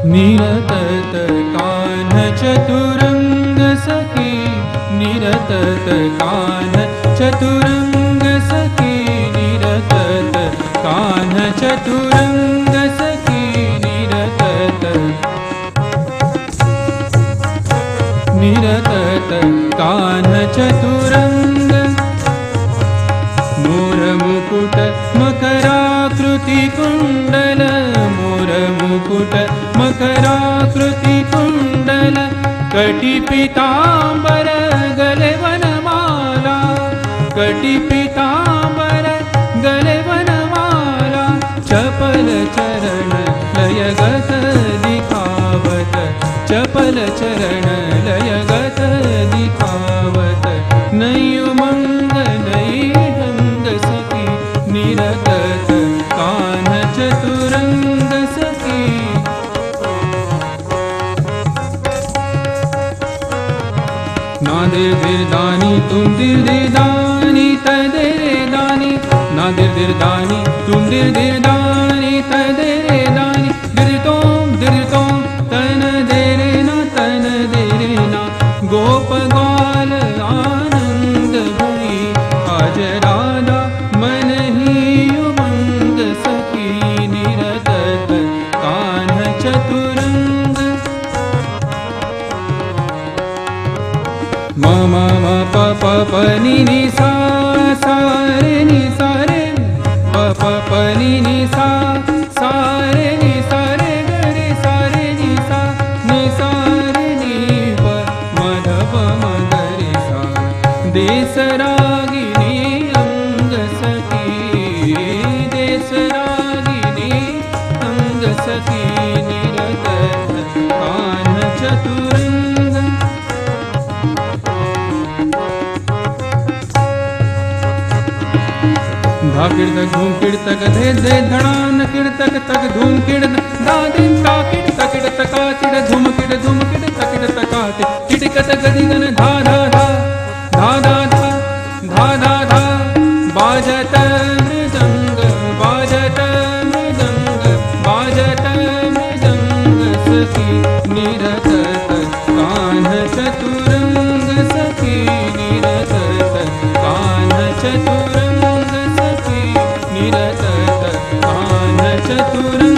निरतत कान्ह चतुरंग सखी, निरतत कान्ह चतुरंग सखी, निरतत कान्ह चतुरंग सखी, निरतत कान्ह चतुरंग। मोर मुकुट मकराकृति कुंडल, मोर मुकुट मकराकृति कुंडल, कटी पीतांबर गले वनमाला, कटी पीतांबर गले वनमाला, चपल चरण लयगत दिखावत, चपल चरण लयगत दिखावत, नई उमंग नई ढंग सखी, निरतत कान्ह चतुरंग सखी। ना दिर दिर दानी तुम दिर दिर दानी तदेरे दानी, ना दिर दिर दानी तुम दिर दिर दानी तदेरे दानी, दिर तोम तन देरे ना, तन देरे ना, गोप ग्वाल आनंद हुई, आज राधा मन ही उमंग सखी, निरतत कान्ह चतुरंग। म म म प प प नि नि सा सा रे नि सा रे, प प प नि नि सा सा रे नि सा रे ग रे सा रे नि सा रे नि प म ध प म ग रे सा, देस रागिनी अंग सखी, देस रागिनी अंग सखी, निरतत कान्ह चतुरंग। धा कीर्तक धूम कीर्तक धे धे धड़ान कीर्तक तक धूम कीर्त दादि ता कीर्तक कीर्तका तिड़ धूम कीर्त तकाति कीर्तकत गदिगन धा धा धा धा धा धा धा धा धा, बाजत मृदंग बाजत मृदंग बाजत मृदंग सखी, निरतत कान्ह चतुरंग सखी, निरतत कान्ह चतुरंग सखी, निरतत कान्ह चतुरंग।